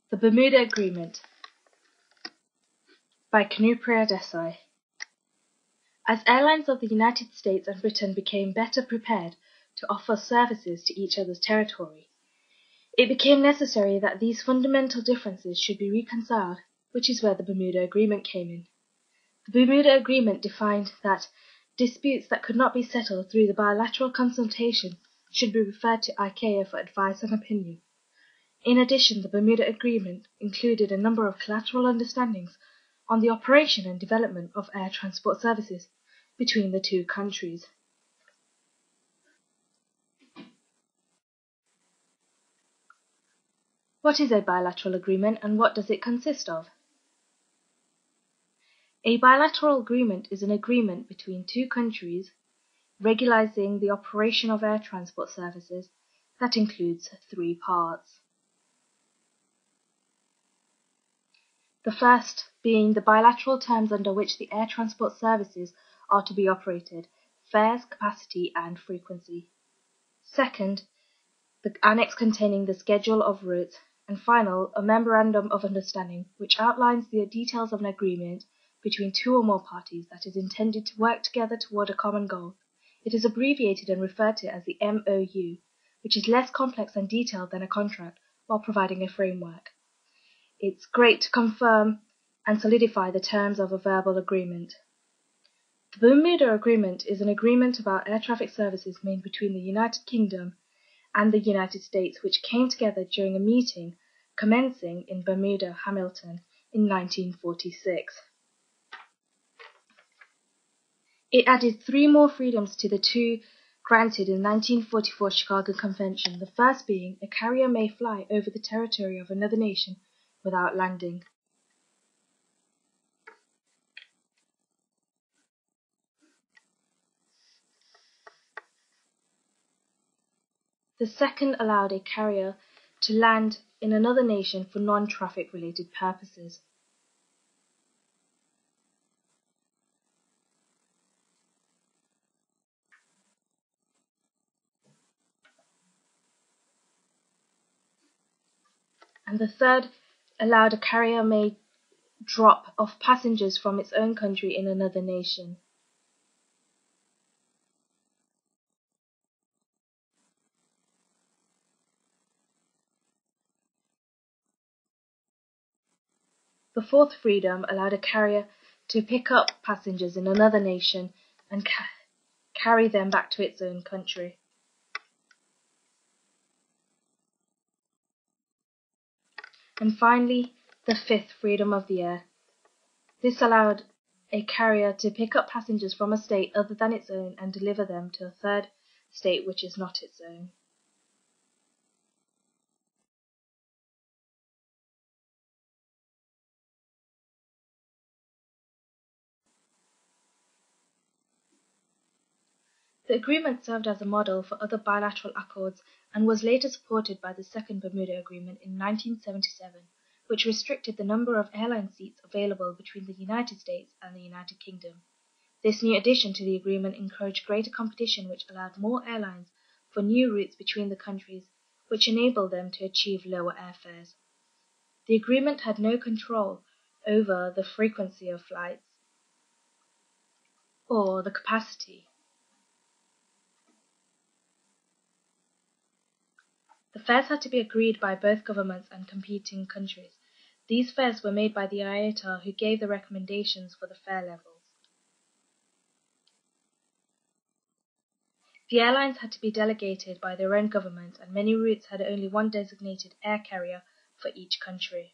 The Bermuda Agreement by Kanupriya Desai. As airlines of the United States and Britain became better prepared to offer services to each other's territory, it became necessary that these fundamental differences should be reconciled, which is where the Bermuda Agreement came in. The Bermuda Agreement defined that disputes that could not be settled through the bilateral consultation should be referred to ICAO for advice and opinion. In addition, the Bermuda Agreement included a number of collateral understandings on the operation and development of air transport services between the two countries. What is a bilateral agreement and what does it consist of? A bilateral agreement is an agreement between two countries regulating the operation of air transport services that includes three parts. The first being the bilateral terms under which the air transport services are to be operated, fares, capacity, and frequency. Second, the annex containing the schedule of routes, and final, a memorandum of understanding which outlines the details of an agreement between two or more parties that is intended to work together toward a common goal. It is abbreviated and referred to as the MOU, which is less complex and detailed than a contract while providing a framework. It's great to confirm and solidify the terms of a verbal agreement. The Bermuda Agreement is an agreement about air traffic services made between the United Kingdom and the United States, which came together during a meeting commencing in Bermuda, Hamilton, in 1946. It added 3 more freedoms to the 2 granted in the 1944 Chicago Convention, the first being a carrier may fly over the territory of another nation without landing. The second allowed a carrier to land in another nation for non-traffic related purposes. And the third allowed a carrier may drop off passengers from its own country in another nation. The fourth freedom allowed a carrier to pick up passengers in another nation and carry them back to its own country. And finally, the fifth freedom of the air. This allowed a carrier to pick up passengers from a state other than its own and deliver them to a third state which is not its own. The agreement served as a model for other bilateral accords and was later supported by the Second Bermuda Agreement in 1977, which restricted the number of airline seats available between the United States and the United Kingdom. This new addition to the agreement encouraged greater competition, which allowed more airlines for new routes between the countries, which enabled them to achieve lower airfares. The agreement had no control over the frequency of flights or the capacity. The fares had to be agreed by both governments and competing countries. These fares were made by the IATA, who gave the recommendations for the fare levels. The airlines had to be delegated by their own government, and many routes had only one designated air carrier for each country.